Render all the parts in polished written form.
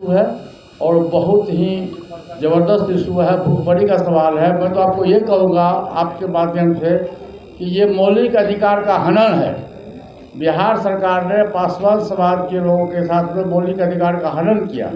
है और बहुत ही ज़बरदस्त इशू है, भूखमरी का सवाल है। मैं तो आपको ये कहूँगा आपके माध्यम से कि ये मौलिक अधिकार का हनन है। बिहार सरकार ने पासवान समाज के लोगों के साथ में मौलिक अधिकार का हनन किया।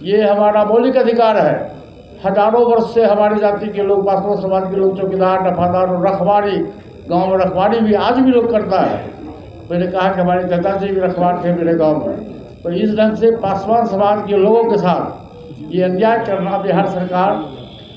ये हमारा मौलिक अधिकार है। हजारों वर्ष से हमारी जाति के लोग, पासवान समाज के लोग चौकीदार, दफादार और रखवारी, गाँव में रखवारी भी आज भी लोग करता है। मैंने कहा कि हमारे दादाजी भी रखवार थे मेरे गाँव में। तो इस ढंग से पासवान समाज के लोगों के साथ ये अन्याय करना बिहार सरकार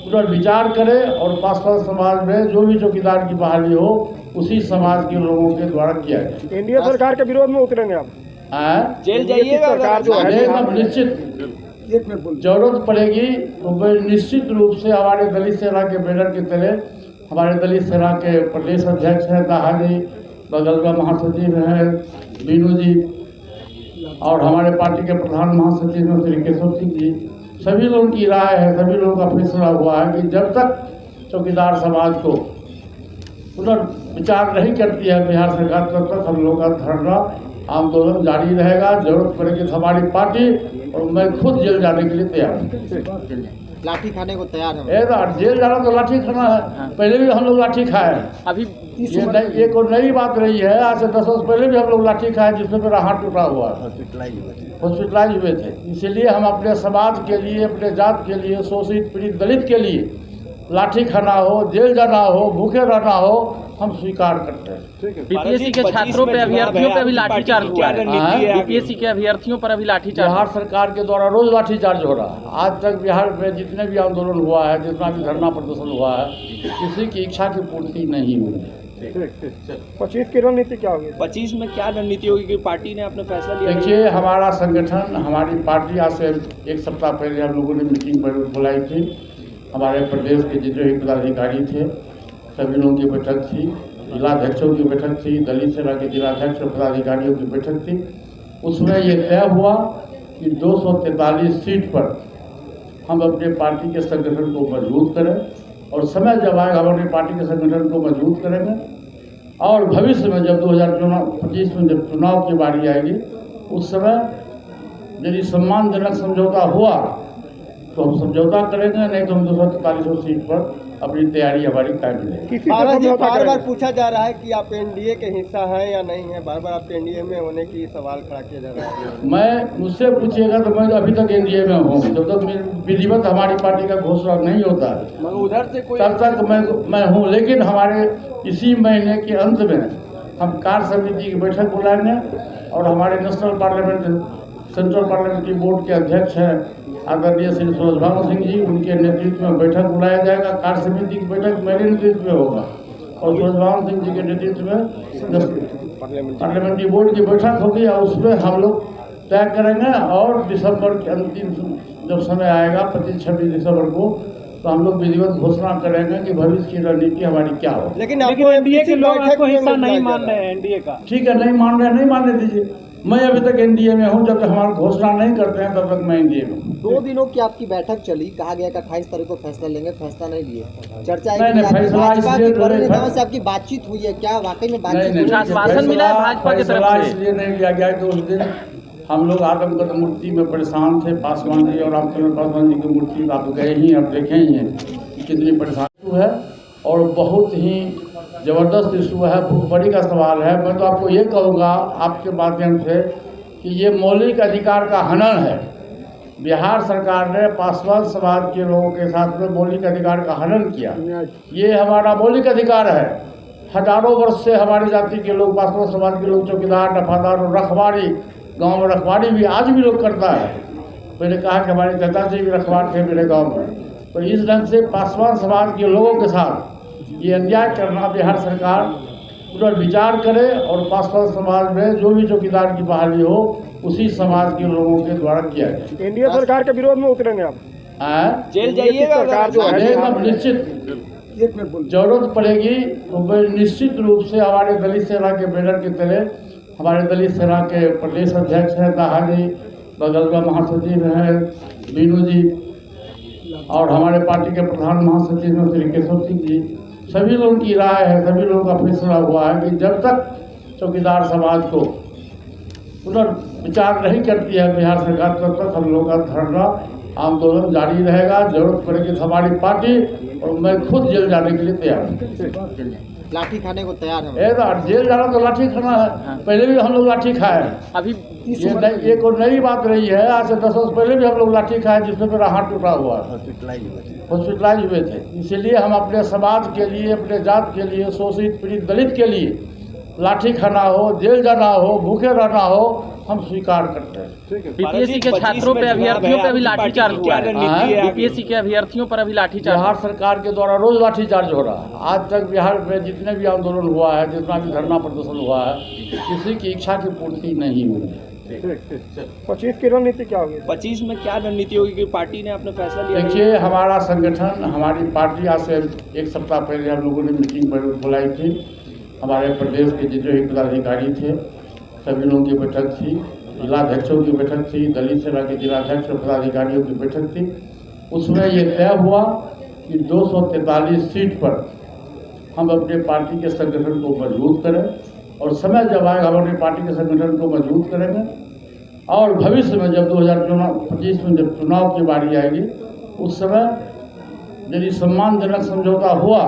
पुनर्विचार करे और पासवान समाज में जो भी चौकीदार की बहाली हो उसी समाज के लोगों के द्वारा किया जाए। एनडीए सरकार के विरोध में उतरेंगे आप? जेल जाइएगा सरकार जो है अब निश्चित जरूरत पड़ेगी तो निश्चित रूप से हमारे दलित सेना के बैनर की तरह हमारे दलित सेना के प्रदेश अध्यक्ष हैं दाहाजी, बगल में महासचिव हैं बीनू जी और हमारे पार्टी के प्रधान महासचिव हैं श्री केशव सिंह जी, सभी लोगों की राय है, सभी लोगों का फैसला हुआ है कि जब तक चौकीदार समाज को पुनर्विचार नहीं करती है बिहार सरकार तब तक हम लोगों का धरना आंदोलन जारी रहेगा। जरूरत पड़ेगी तो हमारी पार्टी और मैं खुद जेल जाने के लिए तैयार हूँ। लाठी खाने को तैयार है। जेल जाना तो लाठी खाना है, पहले भी हम लोग लाठी खाए हैं। अभी ये कोई नई बात नहीं है। आज से 10 वर्ष पहले भी हम लोग लाठी खाए जिसमें मेरा हाथ टूटा हुआ है, हॉस्पिटलाइज हुए थे। इसीलिए हम अपने समाज के लिए, अपने जात के लिए, शोषित पीड़ित दलित के लिए लाठी खाना हो, जेल जाना हो, भूखे रहना हो, हम स्वीकार करते हैं। बीपीएससी के छात्रों पे, अभ्यर्थियों पे भी लाठीचार्ज हुआ है। बीपीएससी के अभ्यर्थियों पर अभी लाठीचार्ज बिहार सरकार के द्वारा रोज लाठीचार्ज हो रहा है। आज तक बिहार में जितने भी आंदोलन हुआ है, जितना भी धरना प्रदर्शन हुआ है, किसी की इच्छा की पूर्ति नहीं हुई है। 25 की रणनीति क्या होगी? 25 में क्या रणनीति होगी कि पार्टी ने अपना फैसला लिया? देखिए, हमारा संगठन, हमारी पार्टी आज से एक सप्ताह पहले हम लोगों ने मीटिंग बुलाई थी। हमारे प्रदेश के जितने भी पदाधिकारी थे सभी लोगों की बैठक थी, जिलाध्यक्षों की बैठक थी, दलित सेना के जिलाध्यक्ष और पदाधिकारियों की बैठक थी। उसमें ये तय हुआ कि 243 सीट पर हम अपने पार्टी के संगठन को मजबूत करें और समय जब आएगा हम अपनी पार्टी के संगठन को मजबूत करेंगे और भविष्य में जब 2025 में जब चुनाव की बारी आएगी उस समय यदि सम्मानजनक समझौता हुआ तो हम समझौता करेंगे, नहीं तो हम 243 सीट पर अपनी तैयारी हमारी कायम रहेगी। बार बार पूछा जा रहा है कि आप एनडीए के हिस्सा हैं या नहीं है, बार बार आप एनडीए में होने की सवाल खड़ा किया जा रहा है। मुझसे पूछिएगा तो मैं अभी तक एनडीए में हूँ। जब तक विधिवत हमारी पार्टी का घोषणा नहीं होता है उधर से कोई तब तक मैं हूँ। लेकिन हमारे इसी महीने के अंत में हम कार्य समिति की बैठक बुलाएंगे और हमारे national parliament, central parliamentary board के अध्यक्ष हैं आदरणीय श्री सूरजभान सिंह जी, उनके नेतृत्व में बैठक बुलाया जाएगा। कार्य समिति की बैठक मेरे नेतृत्व में होगा और सूरजभान सिंह जी के नेतृत्व में पार्लियामेंट्री बोर्ड की बैठक होगी और उसमें हम लोग तय करेंगे और दिसंबर के अंतिम जब समय आएगा 25-26 दिसंबर को तो हम लोग विधिवत घोषणा करेंगे कि भविष्य की रणनीति हमारी क्या हो। लेकिन एनडीए के लोग आपको हिस्सा नहीं मान रहे हैं एनडीए का। ठीक है, नहीं मान रहे, नहीं मानने दीजिए। मैं अभी तक एनडीए में हूँ, जब तक हमारी घोषणा नहीं करते हैं तब तक मैं एनडीए में हूँ। 2 दिनों की आपकी बैठक चली, कहा गया कि 28 तारीख को फैसला लेंगे, फैसला नहीं लिए। चर्चा से आपकी बातचीत हुई है, क्या वाकई में बातचीत? आश्वासन मिला है भाजपा की तरफ से? इसलिए नहीं लिया गया कि उस दिन हम लोग आदमकद मूर्ति में परेशान थे। पासवान जी और रामचंद्र पासवान जी की मूर्ति आप गए ही, आप देखे ही हैं कितनी परेशानी है और बहुत ही ज़बरदस्त इशू है, भूखमरी का सवाल है। मैं तो आपको ये कहूँगा आपके माध्यम से कि ये मौलिक अधिकार का हनन है। बिहार सरकार ने पासवान समाज के लोगों के साथ में मौलिक अधिकार का हनन किया। ये हमारा मौलिक अधिकार है। हजारों वर्ष से हमारी जाति के लोग, पासवान समाज के लोग चौकीदार, दफादार और रखवारी, गाँव में रखवारी भी आज भी लोग करता है। मैंने कहा कि हमारे दादाजी भी रखवार थे मेरे गाँव में। तो इस ढंग से पासवान समाज के लोगों के साथ ये अन्याय करना बिहार सरकार पुनर्विचार करे और पासवान समाज में जो भी चौकीदार की बहाली हो उसी समाज के लोगों के द्वारा किया जाए। एनडीए सरकार के विरोध में उतरेंगे आप? जेल जाइएगा सरकार जो है अब निश्चित जरूरत पड़ेगी तो निश्चित रूप से हमारे दलित सेना के बैनर की तरह हमारे दलित सेना के प्रदेश अध्यक्ष हैं दाहाजी, बगल में महासचिव हैं बीनू जी और हमारे पार्टी के प्रधान महासचिव हैं श्री केशव सिंह जी, सभी लोगों की राय है, सभी लोगों का फैसला हुआ है कि जब तक चौकीदार समाज को विचार नहीं करती है बिहार सरकार, तब तक हम लोग का धरना आंदोलन जारी रहेगा। जरूरत पड़ेगी तो हमारी पार्टी और मैं खुद जेल जाने के लिए तैयार हूँ। लाठी खाने को तैयार है। जेल जाना तो लाठी खाना है, पहले भी हम लोग लाठी खाए हैं। अभी ये कोई नई बात नहीं है, आज से 10 वर्ष पहले भी हम लोग लाठी खाए जिसमें मेरा हाथ टूटा हुआ है, हॉस्पिटलाइज हुए थे। इसीलिए हम अपने समाज के लिए, अपने जात के लिए, शोषित पीड़ित दलित के लिए लाठी खाना हो, जेल जाना हो, भूखे रहना हो, हम स्वीकार करते हैं। बीपीएससी के छात्रों पे, अभ्यर्थियों पे अभी लाठीचार्ज हुआ है। बीपीएससी के अभ्यर्थियों पर अभी लाठीचार्ज। बिहार सरकार के द्वारा रोज लाठीचार्ज हो रहा है। आज तक बिहार में जितने भी आंदोलन हुआ है, जितना भी धरना प्रदर्शन हुआ है, किसी की इच्छा की पूर्ति नहीं हुई। 25 की रणनीति क्या होगी? 25 में क्या रणनीति होगी कि पार्टी ने अपना फैसला लिया? देखिए, हमारा संगठन, हमारी पार्टी आज से 1 सप्ताह पहले हम लोगों ने मीटिंग बुलाई थी। हमारे प्रदेश के जितने भी पदाधिकारी थे सभी लोगों की बैठक थी, जिलाध्यक्षों की बैठक थी, दलित सेना के जिलाध्यक्ष और पदाधिकारियों की बैठक थी। उसमें ये तय हुआ कि 243 सीट पर हम अपने पार्टी के संगठन को मजबूत करें और समय जब आएगा हम अपनी पार्टी के संगठन को मजबूत करेंगे और भविष्य में जब 2025 में जब चुनाव की बारी आएगी उस समय यदि सम्मानजनक समझौता हुआ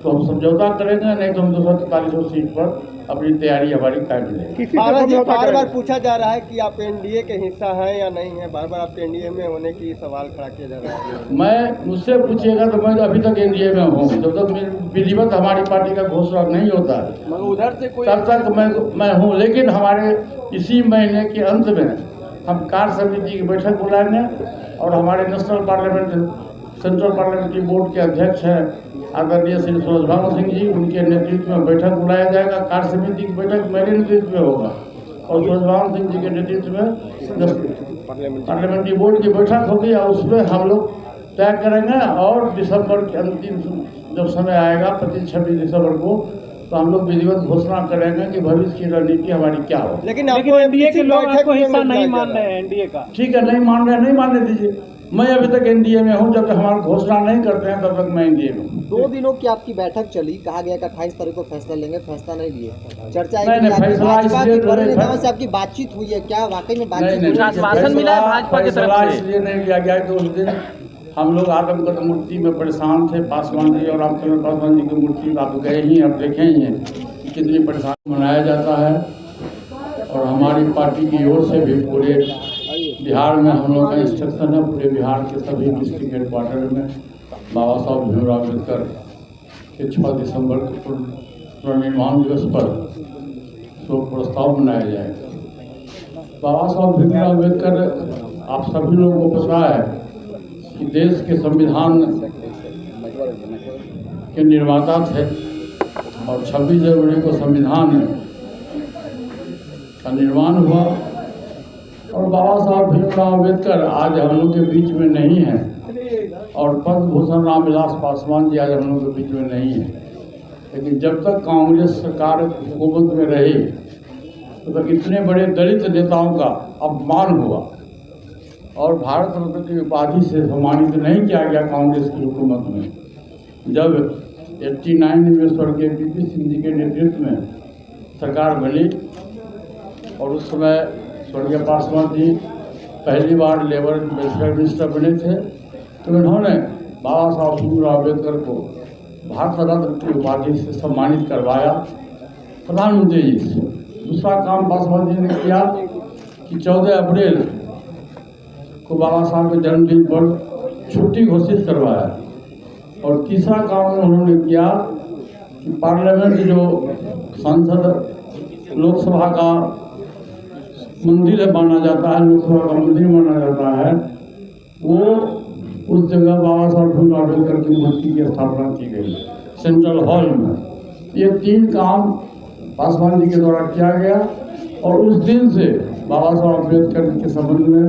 तो हम समझौता करेंगे, नहीं तो हम 243 सीट पर अपनी तैयारी हमारी कायम रहेगी। बार बार पूछा जा रहा है कि आप एनडीए के हिस्सा हैं या नहीं है, बार बार आप एनडीए में होने की सवाल खड़ा किया जा रहा है। मैं मुझसे पूछिएगा तो मैं अभी तक एनडीए में हूँ, जब तक विधिवत हमारी पार्टी का घोषणा नहीं होता है उधर से कोई तब तक मैं हूँ। लेकिन हमारे इसी महीने के अंत में हम कार्य समिति की बैठक बुलाएंगे और हमारे national parliament central parliamentary board के अध्यक्ष हैं आदरणीय श्री सूरजभान सिंह जी, उनके नेतृत्व में बैठक बुलाया जाएगा। कार्य समिति की बैठक मेरे नेतृत्व में होगा और सूरजभान सिंह जी के नेतृत्व में पार्लियामेंट्री बोर्ड की बैठक होगी और उसमें हम लोग तय करेंगे और दिसंबर के अंतिम जब समय आएगा 25-26 दिसंबर को तो हम लोग विधिवत घोषणा करेंगे कि भविष्य की रणनीति हमारी क्या हो। लेकिन एनडीए के लोग आपको हिस्सा नहीं मान रहे हैं एनडीए का। ठीक है, नहीं मान रहे, नहीं मानने दीजिए। मैं अभी तक एनडीए में हूँ, जब तक हमारी घोषणा नहीं करते हैं तब तक मैं एनडीए में हूँ। 2 दिनों की आपकी बैठक चली, कहा गया कि 28 तारीख को फैसला लेंगे, फैसला नहीं लिए। चर्चा नहीं, फैसला नेताओं से आपकी बातचीत हुई है, क्या वाकई में बातचीत? आश्वासन मिला है भाजपा की तरफ से? इसलिए नहीं लिया गया कि उस दिन हम लोग आदमकद मूर्ति में परेशान थे। पासवान जी और रामचंद्र पासवान जी की मूर्ति आप गए ही, अब देखे ही हैं कि कितनी परेशानी मनाया जाता है। और हमारी पार्टी की ओर से भी पूरे बिहार में हम लोग का इंस्ट्रक्शन है, पूरे बिहार के सभी डिस्ट्रिक्ट हेडक्वार्टर में बाबा साहब भीमराव अम्बेडकर के 6 दिसंबर के पुनर्निर्माण दिवस पर शोक प्रस्ताव बनाया जाएगा। बाबा साहब भीमराव अम्बेडकर, आप सभी लोगों को पता है कि देश के संविधान के निर्माता थे और 26 जनवरी को संविधान का निर्माण हुआ और बाबा साहब भीमराव अम्बेडकर आज हम लोग के बीच में नहीं है और पद्म भूषण रामविलास पासवान जी आज हम लोग के बीच में नहीं है। लेकिन जब तक कांग्रेस सरकार हुकूमत में रही तो इतने बड़े दलित नेताओं का अपमान हुआ और भारत रत्न की उपाधि से सम्मानित नहीं किया गया कांग्रेस की हुकूमत में। जब 89 में स्वर्गीय पीपी सिंह जी के नेतृत्व में सरकार बनी और उस समय स्वर्गीय पासवान जी पहली बार लेबर वेलफेयर मिनिस्टर बने थे तो उन्होंने बाबा साहब भीमराव अम्बेडकर को भारत रत्न की उपाधि से सम्मानित करवाया प्रधानमंत्री जी से। दूसरा काम पासवान जी ने किया कि 14 अप्रैल को बाबा साहब के जन्मदिन पर छुट्टी घोषित करवाया और तीसरा काम उन्होंने किया कि पार्लियामेंट जो संसद लोकसभा का मंदिर माना जाता है, लोकसभा का मंदिर माना जाता है, वो उस जगह बाबा साहब भीमराव अम्बेडकर की मूर्ति की स्थापना की गई सेंट्रल हॉल में। ये 3 काम पासवान जी के द्वारा किया गया और उस दिन से बाबा साहब अम्बेडकर के संबंध में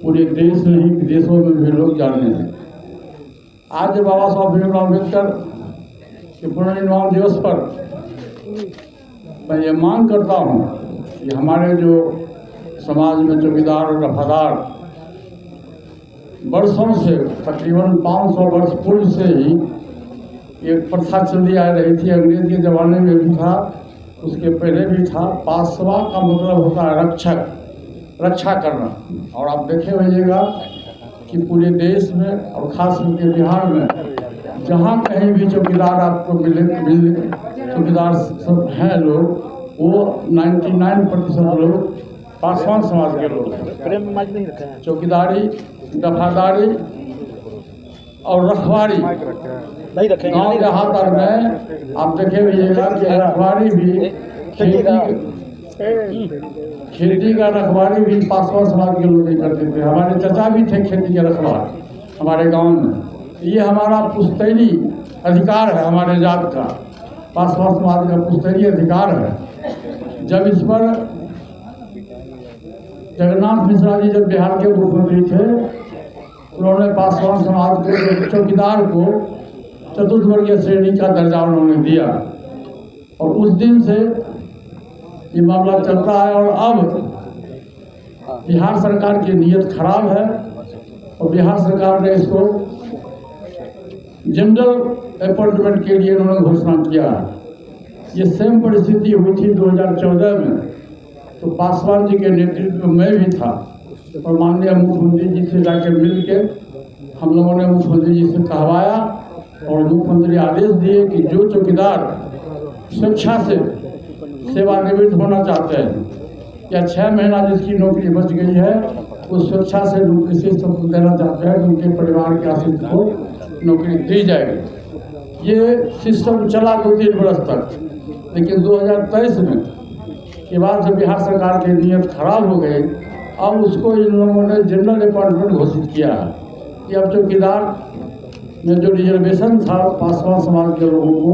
पूरे देश नहीं विदेशों में भी लोग जानने लगे। आज बाबा साहब भीमराव अम्बेडकर के पुनर्निर्माण दिवस पर मैं ये मांग करता हूँ कि हमारे जो समाज में चौकीदार और वफादार वर्षों से तकरीबन 500 वर्ष पूर्व से ही एक प्रथा चली आ रही थी, अंग्रेज के ज़माने में भी था, उसके पहले भी था। पासवा का मतलब होता है रक्षक। रक्षा करना। और आप देखे होइएगा कि पूरे देश में और खास करके बिहार में जहाँ कहीं भी चौकीदार आपको मिले चौकीदार सब हैं लोग, वो 99% लोग पासवान समाज के लोग हैं। चौकीदारी, दफादारी और रखवारी गाँव देहात और में आप देखे होइएगा कि रखवारी भी खेती का रखवारी भी पासवान समाज के लोग ही करते थे। हमारे चाचा भी थे खेती के रखवार हमारे गांव में। ये हमारा पुश्तैनी अधिकार है, हमारे जात का पासवान समाज का पुश्तैनी अधिकार है। जब इस पर जगन्नाथ मिश्रा जी जब बिहार के मुख्यमंत्री थे, उन्होंने पासवान समाज के चौकीदार को चतुर्थ वर्गीय श्रेणी का दर्जा उन्होंने दिया और उस दिन से ये मामला चलता है। और अब बिहार सरकार की नीयत खराब है और बिहार सरकार ने इसको जनरल अपॉइंटमेंट के लिए उन्होंने घोषणा किया। ये सेम परिस्थिति हुई थी 2014 में, तो पासवान जी के नेतृत्व में भी था और माननीय मुख्यमंत्री जी से जाकर मिल के हम लोगों ने मुख्यमंत्री जी से कहवाया और मुख्यमंत्री आदेश दिए कि जो चौकीदार स्वेच्छा से सेवानिवृत्त होना चाहते हैं या 6 महीना जिसकी नौकरी बच गई है उस स्वेच्छा से किसी सबको देना चाहते हैं तो उनके परिवार के आश्रित को नौकरी दी जाएगी। ये सिस्टम चला 2-3 वर्ष तक, लेकिन 2023 में के बाद जब बिहार सरकार की नीयत खराब हो गई, अब उसको इन लोगों ने जनरल अपॉइंटमेंट घोषित किया है कि अब चौकीदार में जो रिजर्वेशन था पासवान समाज के लोगों को,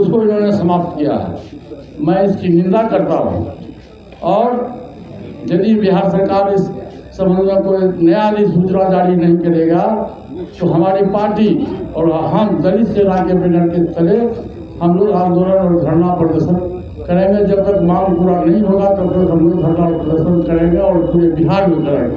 उसको इन्होंने समाप्त किया है। मैं इसकी निंदा करता हूँ और यदि बिहार सरकार इस संबंध में कोई नया अधिसूचना जारी नहीं करेगा तो हमारी पार्टी और हम दलित सेना के बैनर के तले हम लोग आंदोलन और धरना प्रदर्शन करेंगे। जब तक मांग पूरा नहीं होगा तब तक हम लोग धरना प्रदर्शन करेंगे और पूरे बिहार में करेंगे।